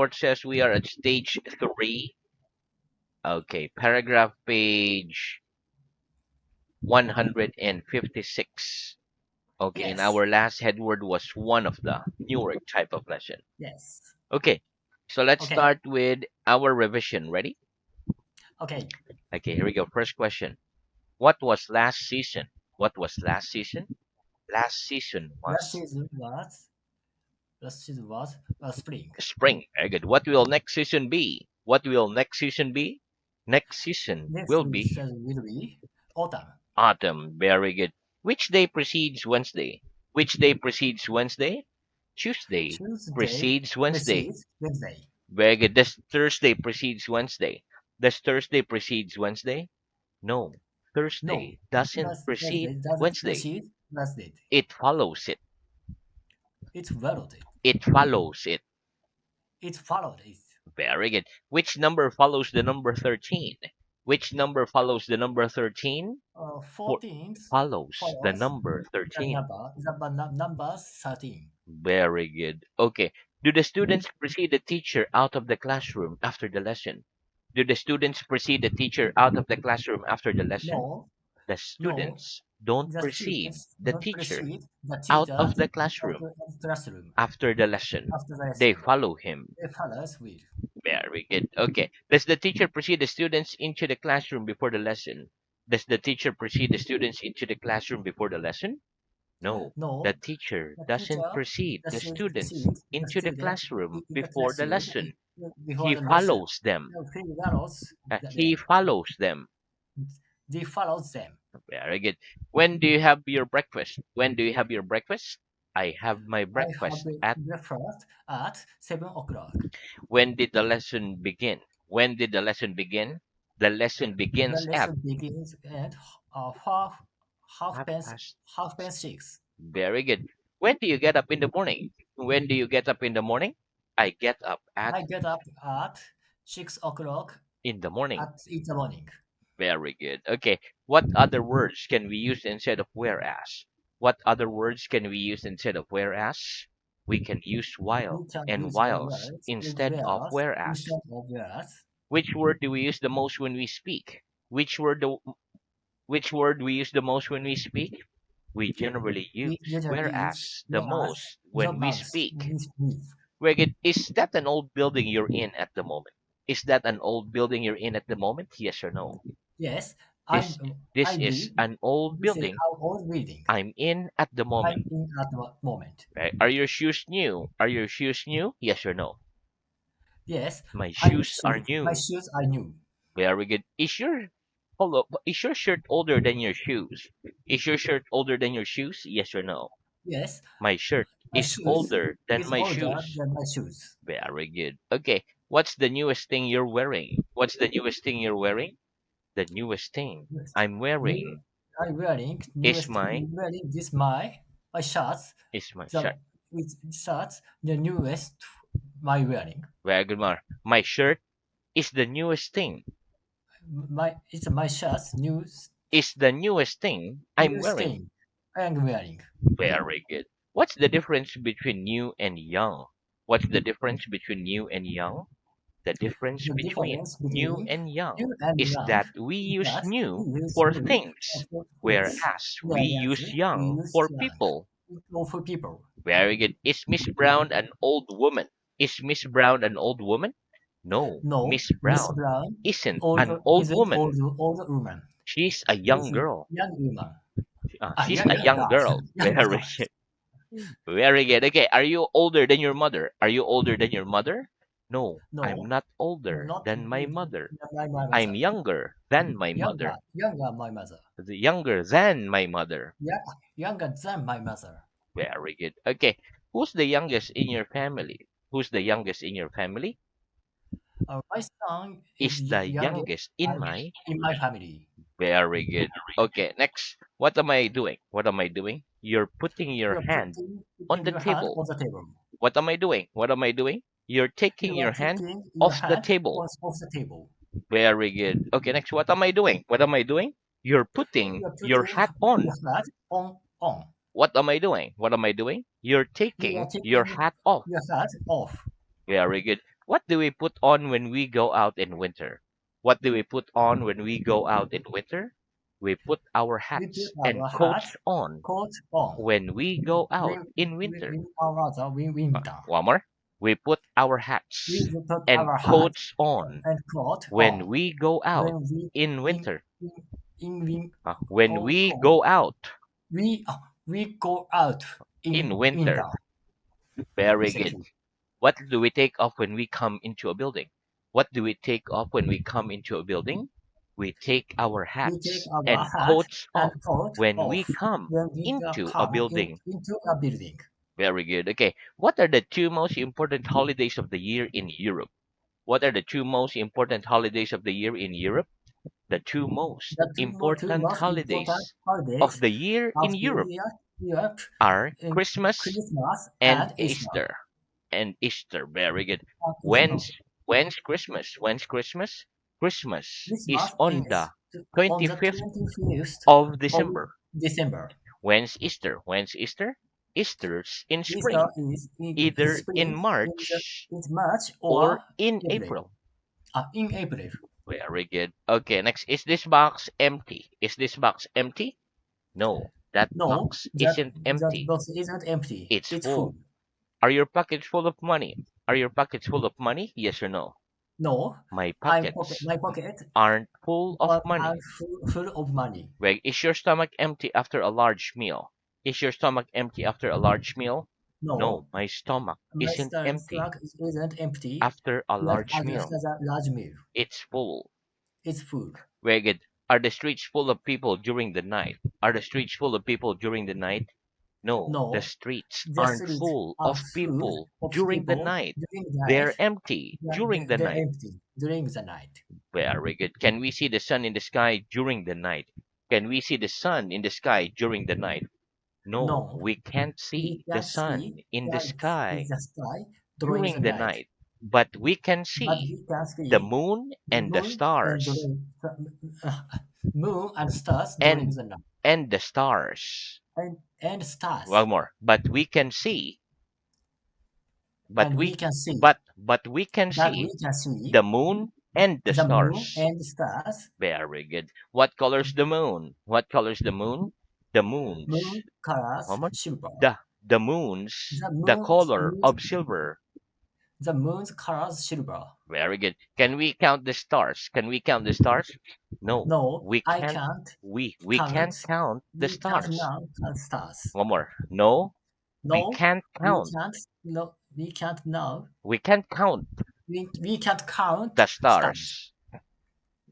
report says we are at stage 3. Okay, paragraph page 156. Okay, and Yes. our last headword was one of the newer type of lesson. Yes. Okay, so let's Okay. start with our revision. Ready? Okay. Okay, here we go. First question. What was last season? What was last season? Last season Last was season was spring. spring. Very good. What will next season be? What will next season be? Next season Next will be season will be autumn. autumn. Very good. Which day precedes Wednesday? Which day precedes Wednesday? Tuesday Tuesday precedes Wednesday. precedes Wednesday. Very good. Does Thursday precedes Wednesday? Does Thursday precedes Wednesday? No. No, Thursday doesn't that's precede Thursday doesn't Wednesday. precede Wednesday. It follows it. It followed it. It follows it. It followed it. Very good. Which number follows the number 13? Which number follows the number 13? For 14th follows the follows number 13. number 13. Very good. Okay. Do the students precede the teacher out of the classroom after the lesson? Do the students precede the teacher out of the classroom after the lesson? No, The no, students don't the precede students the don't teacher precede the out teacher of the classroom of the classroom after the lesson. after the They lesson. follow him. They follows with. Very good. Okay. Does the teacher precede the students into the classroom before the lesson? Does the teacher precede the students into the classroom before the lesson? No. The No, teacher the doesn't teacher precede the students precedes the into the student classroom in the before the classroom lesson. before He the lesson. follows them. He follows He them. follows them. They follows them. Very good. When do you have your breakfast? When do you have your breakfast? I have my I have breakfast a at. breakfast at 7 o'clock. When did the lesson begin? When did the lesson begin? The lesson The begins at lesson begins at half half half past past. half past 6. Very good. When do you get up in the morning? When do you get up in the morning? I get up at I get up at 6 o'clock in the morning. in the morning. Very good. Okay. What other words can we use instead of whereas? What other words can we use instead of whereas? We can use while We can and use whiles whereas instead of whereas. instead of whereas. Which word do we use the most when we speak? Which word we use the most when we speak? We generally We use usually use whereas the whereas most the when we most speak. we speak. Very good. Is that an old building you're in at the moment? Is that an old building you're in at the moment? Yes or no? Yes, This this I is be. an old This is building our own reading. I'm in at the I'm moment. in at the moment. Right? Are your shoes new? Are your shoes new? Yes or no? Yes, My I'm shoes are shoes. My new. shoes are new. Very good. Is your shirt older than your shoes? Is your shirt older than your shoes? Yes or no? Yes, My shirt my is shoes older than is my older shoes. than my shoes. Very good. Okay. What's the newest thing you're wearing? What's the newest thing you're wearing? The newest thing Yes. I'm New, wearing I'm wearing is newest. my Wearing this my shirts. shirt. The with shirts the newest my wearing. Very good, Mar. My shirt is the newest thing. My it's my shirts Is the newest thing I'm newest wearing. thing I'm wearing. Very good. What's the difference between new and young? What's the difference between new and young? The difference The between difference new between and young new and is young that we is use that new we use for new things, for things, whereas we whereas use we young use for young people. for people. Very good. Is Miss Brown an old woman? Is Miss Brown an old woman? No, No, Miss Miss Brown Brown isn't an older old isn't woman. older woman. She's a She's young a girl. young woman. She's Young a young young girl. girl. Young Very girl. good. Very good. Okay, are you older than your mother? Are you older than your mother? No, I'm No, not older not than my mother. my I'm mother. younger than my Younger, mother. younger my mother. Younger than my mother. Yeah, younger than my mother. Very good. Okay, who's the youngest in your family? Who's the youngest in your family? My son is Is the youngest youngest in my. in my family. Very good. Okay, next. What am I doing? What am I doing? You're putting your You are hand on putting the your hand table. on the table. What am I doing? What am I doing? You're taking You are your hand taking your off the hand table. off the table. Very good. Okay, next. What am I doing? What am I doing? You're putting You are your putting hat on. your hat on. What am I doing? What am I doing? You're You are taking your taking hat off. your hat off. Very good. What do we put on when we go out in winter? What do we put on when we go out in winter? We put our We put hats and our hat, coats on coat on. when we go We out in we winter. we our the winter. One more. We put our We hats put and our hat coats on and coat when on we go out when we in in winter. in win When go we go go out we go out in in winter. winter. Very good. Exactly. What do we take off when we come into a building? What do we take off when we come into a building? We take our We take hats our and hat coats and off coat when we off come when we into a come building. into a building. Very good. Okay. What are the two most important holidays of the year in Europe? What are the two most important holidays of the year in Europe? The two most The two important most important holidays of holidays the year of in the Europe year, Europe, are in Christmas Christmas and and Easter. Easter. And Easter, very good. And Easter. When's Christmas? When's Christmas? Christmas is Christmas on the is on the 25th 25th of of December. December. When's Easter? When's Easter? Easter's in Easter spring, is in either in spring March in March or or in April. April. In April. Very good. Okay, next. Is this box empty? Is this box empty? No, that No, box that isn't that empty. box isn't empty. It's It's full. full. Are your pockets full of money? Are your pockets full of money? Yes or no? No, My my pockets pocket aren't full of are money. full of money. Wait, is your stomach empty after a large meal? Is your stomach empty after a large meal? No, No, my stomach my isn't empty stomach isn't empty. after a Not large just meal. as a large meal. It's full. It's full. Very good. Are the streets full of people during the night? Are the streets full of people during the night? No, the No, streets the aren't streets full are of full people of during the people night. during the night. They're empty during the They're night. empty during the night. Very good. Can we see the sun in the sky during the night? Can we see the sun in the sky during the night? No, No, we can't we see the can't see sun in the that in sky the sky during the during the night, night, but we can but see we can the see moon the and the moon and stars during uh, moon and stars during and the night, the stars. and stars, One more. But we can see, but and we we can we see can see the moon and the the moon stars. and stars. Very good. What colors the moon? What colors the moon? The moons. Moon colors One more. silver. The moons. The The moon, color of silver. the moon's colors silver. Very good. Can we count the stars? Can we count the stars? No, No, we I can't. can't We count. can't count the We can't stars. now count stars. One more. No, we No, can't count. we can't now. We can't count We can't count the stars. stars.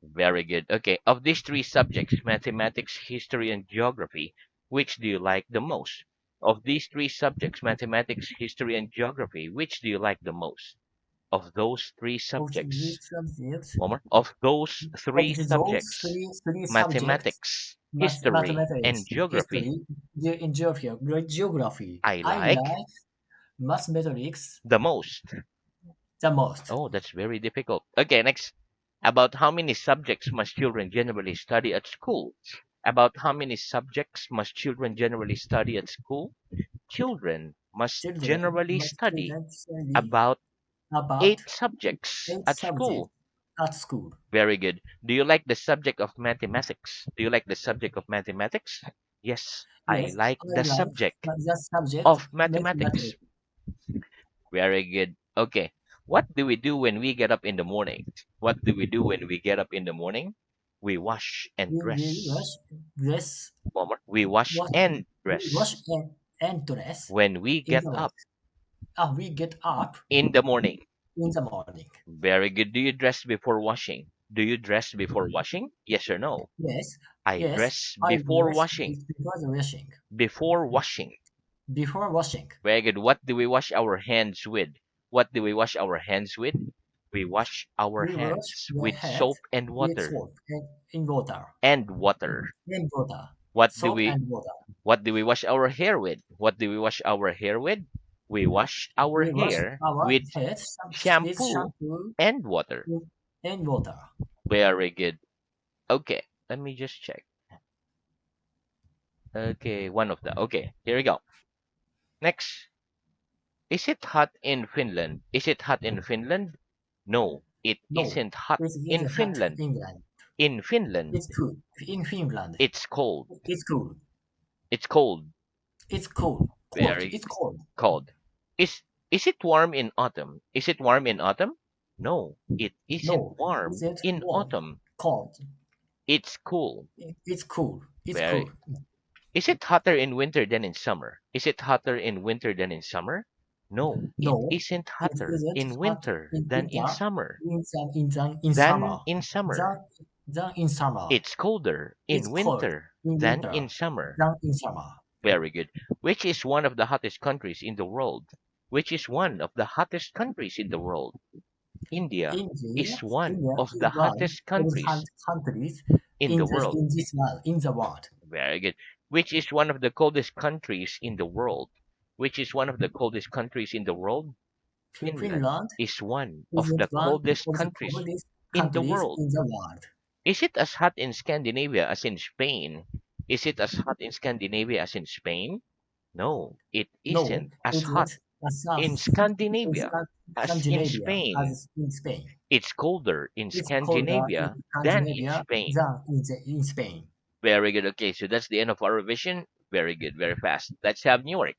Very good. Okay. Of these three subjects, mathematics, history, and geography, which do you like the most? Of these three subjects, mathematics, history, and geography, which do you like the most? Of those three Of these subjects, subjects, one more. Of those of three those subjects, three subjects, mathematics, history, and mathematics, geography, history, geography, I I like like mathematics the most. the most. Oh, that's very difficult. Okay, next. About how many subjects must children generally study at school? About how many subjects must children generally study at school? Children must Children generally must study children study about about 8 subjects eight at subjects school. at school. Very good. Do you like the subject of mathematics? Do you like the subject of mathematics? Yes, I Yes, like I the like subject the subject of mathematics. mathematics. Very good. Okay. What do we do when we get up in the morning? What do we do when we get up in the morning? We wash and We dress. wash dress One more. We wash wash and we wash dress and dress when we in get the morning. up We get up in the morning. in the morning. Very good. Do you dress before washing? Do you dress before washing? Yes or no? Yes, I yes, dress I before dress washing. before the washing. Before washing. Before washing, Very good. What do we wash our hands with? What do we wash our hands with? We wash our we wash hands the with head soap and with water. soap and in water. And water. In water. What do Soap we and water. what do we wash our hair with? What do we wash our hair with? We wash our We wash hair our with head with shampoo shampoo and water. and water. Very good. Okay, let me just check. Okay, one of the. Okay, here we go. Next. Is it hot in Finland? Is it hot in Finland? No, it No, isn't hot. it In isn't hot Finland, England. in It's Finland, cool. In Finland, it's cold. it's cool. It's cold. It's cold. Cold. Very It's cold. cold. Is is it warm in autumn? Is it warm in autumn? No, it isn't No, warm isn't in warm. autumn. Cold. It's cool. It's cool. It's Very. cool. Is it hotter in winter than in summer? Is it hotter in winter than in summer? No, it No, isn't it hotter isn't in hot winter in than in winter. summer. In Than summer. in summer. Than in summer. It's colder It's in cold winter in than winter. in summer. Than in summer. Very good. Which is one of the hottest countries in the world? Which is one of the hottest countries in the world? India India, is one India of is the one hottest of the countries countries in the world. in this world, in the world. Very good. Which is one of the coldest countries in the world? Which is one of the coldest countries in the world? Finland Finland is one of is the one coldest of the countries coldest in the countries world. in the world. Is it as hot in Scandinavia as in Spain? Is it as hot in Scandinavia as in Spain? No, it No, isn't as it hot isn't as in south in Scandinavia as in Scandinavia Spain. as in Spain. It's colder in It's colder in Scandinavia than in Scandinavia Spain. than in Spain. Very good. Okay, so that's the end of our revision. Very good, very fast. Let's have New York.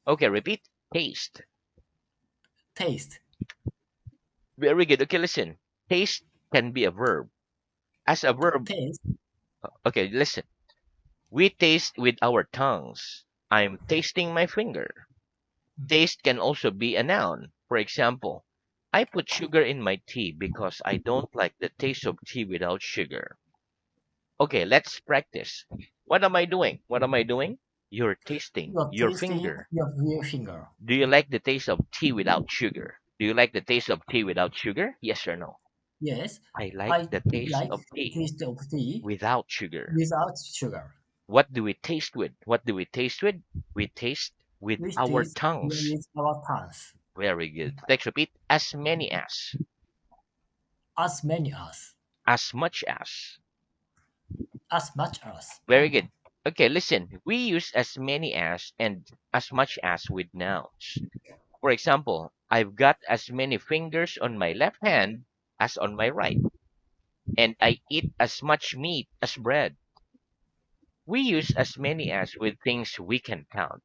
Okay, repeat. Taste. Taste, Very good. Okay, listen. Taste can be a verb. As a verb, taste, okay, listen. We taste with our tongues. I'm tasting my finger. Taste can also be a noun. For example, I put sugar in my tea because I don't like the taste of tea without sugar. Okay, let's practice. What am I doing? What am I doing? You're tasting you're your tasting finger. your finger. Do you like the taste of tea without sugar? Do you like the taste of tea without sugar? Yes or no? Yes, I like I the taste like of tea taste of tea without sugar. without sugar. What do we taste with? What do we taste with? We taste with We our taste tongues. with our tongues. Very good. Let's repeat. As many as. As many as. As much as. As much as. Very good. Okay, listen. We use as many as and as much as with nouns. For example, I've got as many fingers on my left hand as on my right, and I eat as much meat as bread. We use as many as with things we can count,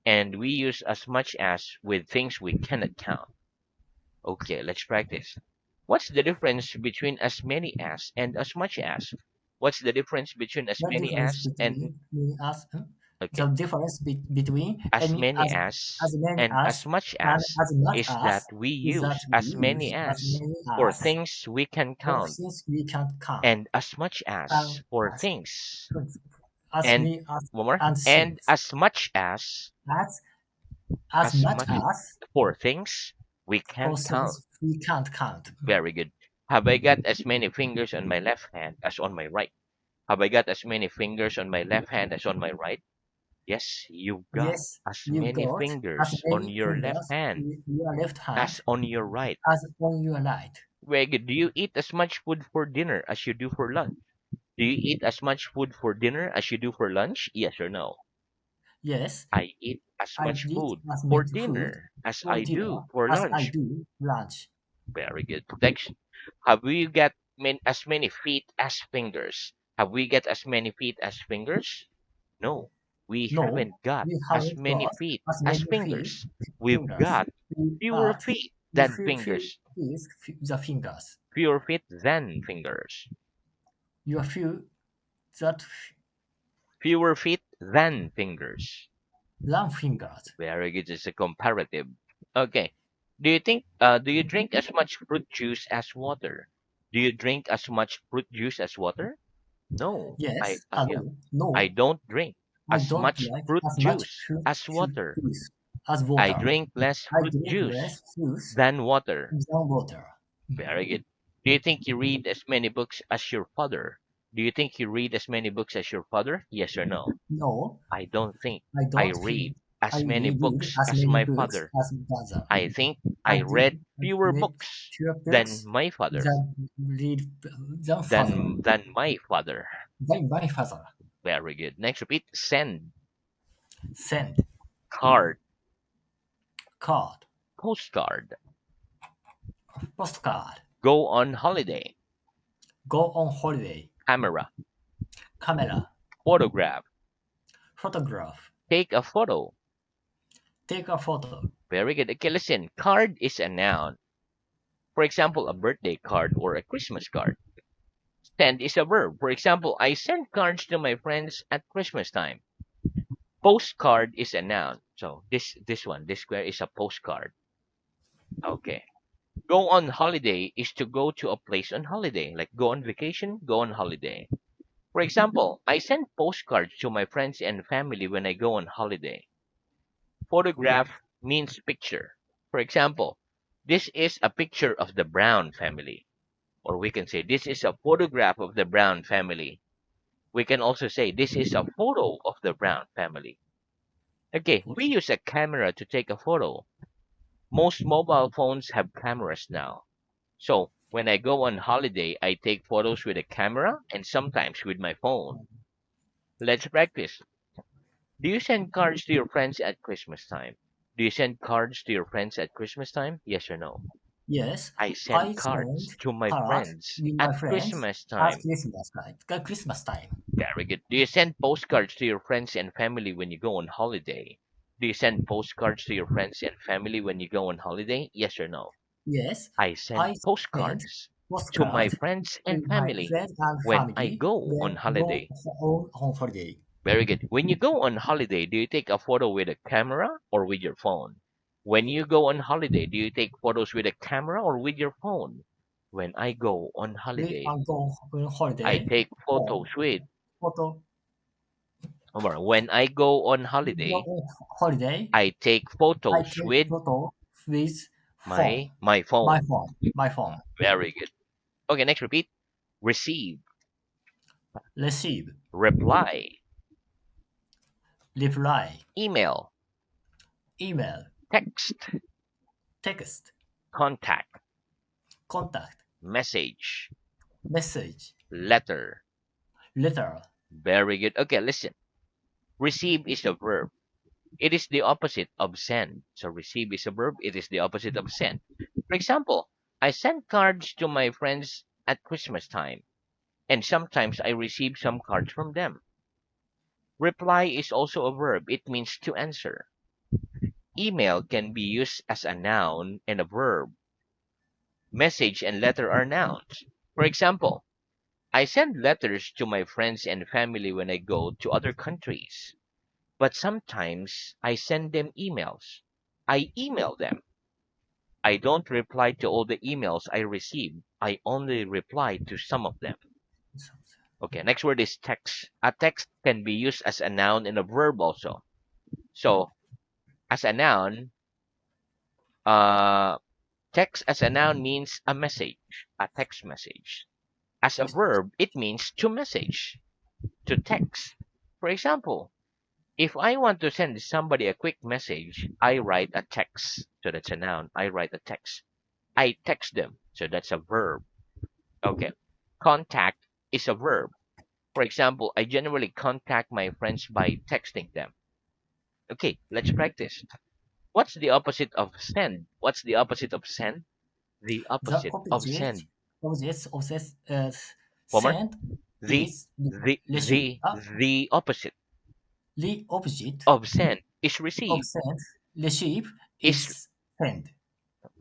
and we use as much as with things we cannot count. Okay, let's practice. What's the difference between as many as and as much as? What's the difference between as The many difference as and between us, the okay, difference between as any many as many and as much and as as much is as that we is that use we as many use as as many for as things we can for count things we can't count and as much as and for as things as and me as one more and and things as much as as as much much as for things we for can't count. things we can't count. Very good. Have I got as many fingers on my left hand as on my right? Have I got as many fingers on my left hand as on my right? Yes, you've got Yes, as you many got as fingers on many your left fingers hand with your left as hand on your right. as on your right. Very good. Do you eat as much food for dinner as you do for lunch? Do you eat as much food for dinner as you do for lunch? Yes or no? Yes, I eat as I much eat food as for much food dinner as for I do dinner for as I lunch. do lunch. Very good. Next, have we got as many feet as fingers? Have we got as many feet as fingers? No, we No, haven't got we as haven't many got feet as as many fingers. We've fingers. got We fewer got feet we than fingers. the fingers. Fewer feet than fingers. You feel that Fewer feet than fingers. long fingers. Very good. It's a comparative. Okay. Do you drink as much fruit juice as water? Do you drink as much fruit juice as water? No, Yes, hello. I No, don't drink I as don't much like fruit as much juice as water. juice as I water. drink less I fruit drink juice less juice than water. than water. Very good. Do you think you read as many books as your father? Do you think you read as many books as your father? Yes or no? No, I don't think I I don't feel read I as many read books as as many my books father. as brother. I think I I think read I fewer read books fewer than books my father. than read than father Than my father. by my father. Very good. Next, repeat. Send. Send Card. card Postcard. postcard, Go on holiday. go on holiday, Camera. camera, Photograph. photograph, Take a photo. take a photo. Very good. Okay, listen. Card is a noun. For example, a birthday card or a Christmas card. Send is a verb. For example, I send cards to my friends at Christmas time. Postcard is a noun. So this square is a postcard. Okay. Go on holiday is to go to a place on holiday. Like go on vacation, go on holiday. For example, I send postcards to my friends and family when I go on holiday. Photograph means picture. For example, this is a picture of the Brown family. Or we can say this is a photograph of the Brown family. We can also say this is a photo of the Brown family. Okay, we Okay. use a camera to take a photo. Most mobile phones have cameras now. So when I go on holiday, I take photos with a camera and sometimes with my phone. Let's practice. Do you send cards to your friends at Christmas time? Do you send cards to your friends at Christmas time? Yes or no? Yes, I send I send cards to my cards friends with at my friends Christmas at time. Christmas time. Christmas time. Very good. Do you send postcards to your friends and family when you go on holiday? Do you send postcards to your friends and family when you go on holiday? Yes or no? Yes, I send I send postcards to my postcards friends to and my family friends and when I family go on when go holiday. on holiday. Very good. When you go on holiday, do you take a photo with a camera or with your phone? When you go on holiday, do you take photos with a camera or with your phone? When I go on We holiday, are go on I holiday. take Oh, photos with. photo. When I go on Go holiday, on holiday. I take I photos take with photo with phone. my My phone. phone. My phone. Very good. Okay, next repeat. Receive, Receive. reply, Reply. email, Email. text, Text. contact, Contact. message, Message. letter. Letter. Very good. Okay, listen. Receive is a verb. It is the opposite of send. So receive is a verb. It is the opposite of send. For example, I send cards to my friends at Christmas time, and sometimes I receive some cards from them. Reply is also a verb. It means to answer. Email can be used as a noun and a verb. Message and letter are nouns. For example, I send letters to my friends and family when I go to other countries, but sometimes I send them emails. I email them. I don't reply to all the emails I receive. I only reply to some of them. Okay, next word is text. A text can be used as a noun and a verb also. So, as a noun, uh, text as a noun means a message, a text message. As a verb, it means to message, to text. For example, if I want to send somebody a quick message, I write a text. So that's a noun. I write a text. I text them. So that's a verb. Okay. Contact is a verb. For example, I generally contact my friends by texting them. Okay, let's practice. What's the opposite of send? What's the opposite of send? The The opposite of opposite send. of One more. send The is receive. the opposite The opposite of send is of receive. send receive Is is send.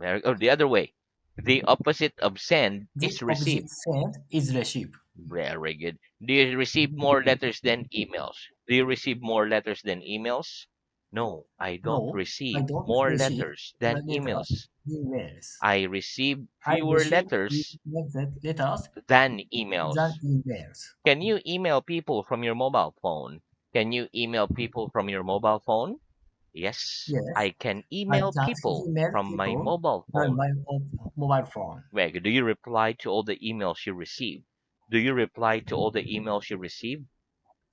or the other way. The opposite of send The is receive. opposite send is receive. Very good. Do you receive more letters than emails? Do you receive more letters than emails? No, I don't No, I receive don't more receive letters my than letters. emails. Emails. I receive I fewer receive letters letters than than emails. emails. Can you email people from your mobile phone? Can you email people from your mobile phone? Yes, Yes, I can I email can people email from my people mobile by phone. my mobile phone. Wait, do you reply to all the emails you receive? Do you reply to all the emails you receive?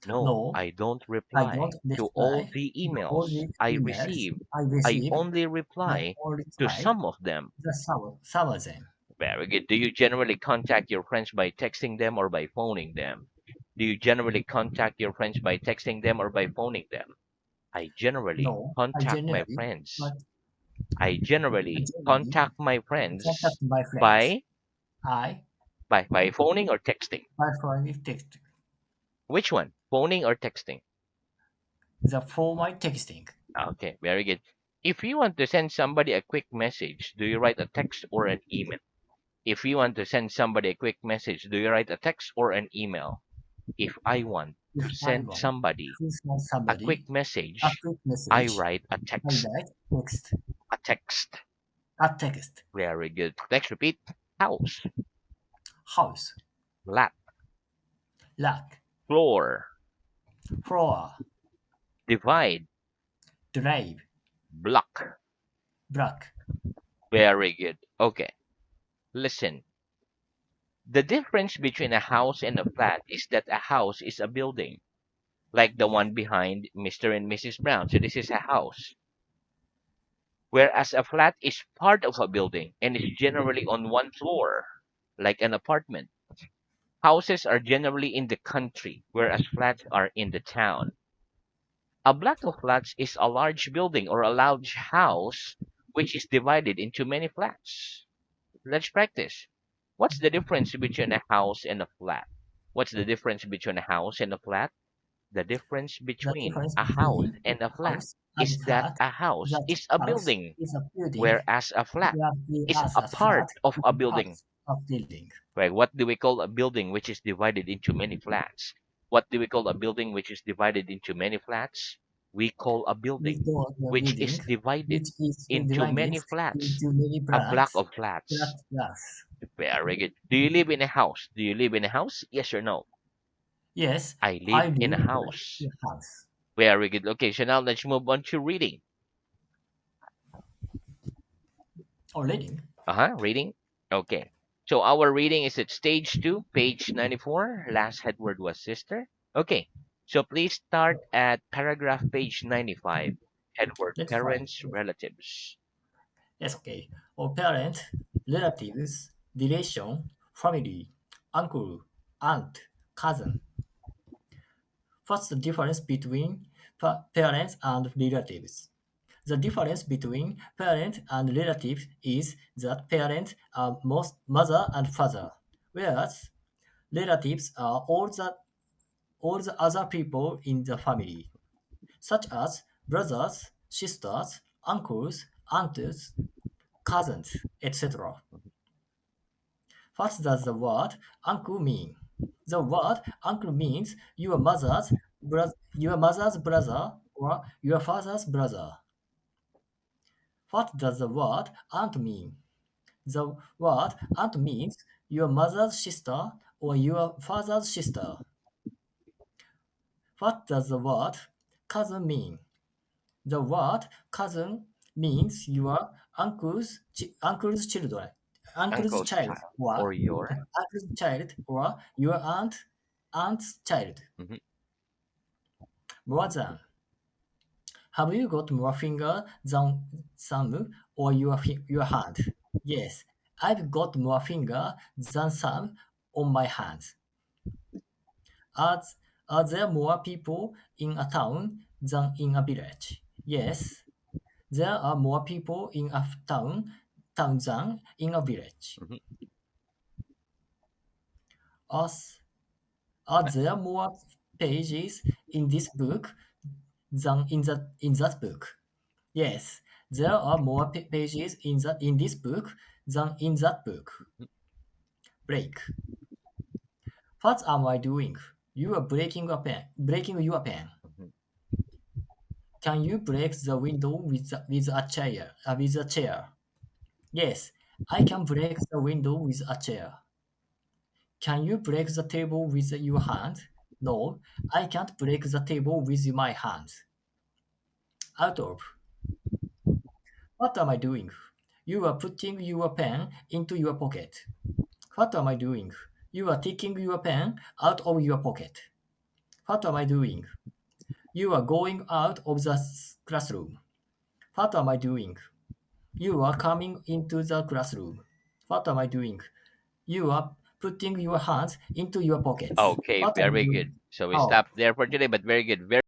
No, No, I don't I reply don't to all reply the to all emails the I emails receive. I I receive. only I reply only to reply some of them. some of them. Very good. Do you generally contact your friends by texting them or by phoning them? Do you generally contact your friends by texting them or by phoning them? I generally No, I contact my generally, but friends I I generally generally contact my contact friends my friends. by I by phoning or texting. by phone text. Which one? Phoning or texting? The for my texting. Okay, very good. If you want to send somebody a quick message, do you write a text or an email? If you want to send somebody a quick message, do you write a text or an email? If I want If to I send want somebody to send a quick somebody a message, quick I message, write a I text. write text. A text. A text. Very good. Next, repeat. House, House. flat, Lack. floor, Floor. divide, Drive. block. Block. Very good. Okay, listen. The difference between a house and a flat is that a house is a building, like the one behind Mr. and Mrs. Brown. So this is a house. Whereas a flat is part of a building and is generally on one floor, like an apartment. Houses are generally in the country, whereas flats are in the town. A block of flats is a large building or a large house which is divided into many flats. Let's practice. What's the difference between a house and a flat? What's the difference between a house and a flat? The difference The between difference a house between and a flat house is and that flat. a house That is a house building, is a building. whereas a flat is Whereas a a flat part of is a a part building. of building. Right? What do we call a building which is divided into many flats? What do we call a building which is divided into many flats? We call a We building call the which building is divided which is into divided many flats, into many a block blocks. of flats. Blocks. Very good. Do you live in a house? Do you live in a house? Yes or no? Yes, I I live in a live house. in a house. Very good. Okay, so now let's move on to reading. Or reading. Reading. Okay. So our reading is at stage 2, page 94. Last head word was sister. Okay. So please start at paragraph page 95. Head word Let's try. parents, relatives. Yes, okay. Or parent, relatives, relation, family, uncle, aunt, cousin. What's the difference between parents and relatives? The difference between parent and relative is that parents are most mother and father, whereas relatives are all the other people in the family, such as brothers, sisters, uncles, aunts, cousins, etc. What does the word uncle mean? The word uncle means your mother's brother or your father's brother. What does the word aunt mean? The word aunt means your mother's sister or your father's sister. What does the word cousin mean? The word cousin means your uncle's children, uncle's Uncle's child, child. or Or your. uncle's child, or your aunt's child. Mhm. More than. Have you got more finger than thumb or your hand? Yes, I've got more finger than thumb on my hands. Are, are there more people in a town than in a village? Yes, there are more people in a town than in a village. Mhm. Are, are there more pages in this book than in that book? Yes, there are more pages in this book than in that book. Break. What am I doing? You are breaking your pen. Mhm. Can you break the window with a chair? With a chair? Yes, I can break the window with a chair. Can you break the table with your hand? No, I can't break the table with my hands. Out of. What am I doing? You are putting your pen into your pocket. What am I doing? You are taking your pen out of your pocket. What am I doing? You are going out of the classroom. What am I doing? You are coming into the classroom. What am I doing? You are putting your hands into your pockets. Okay, What am I very doing? good. So we Oh, stop there for today, but very good. Very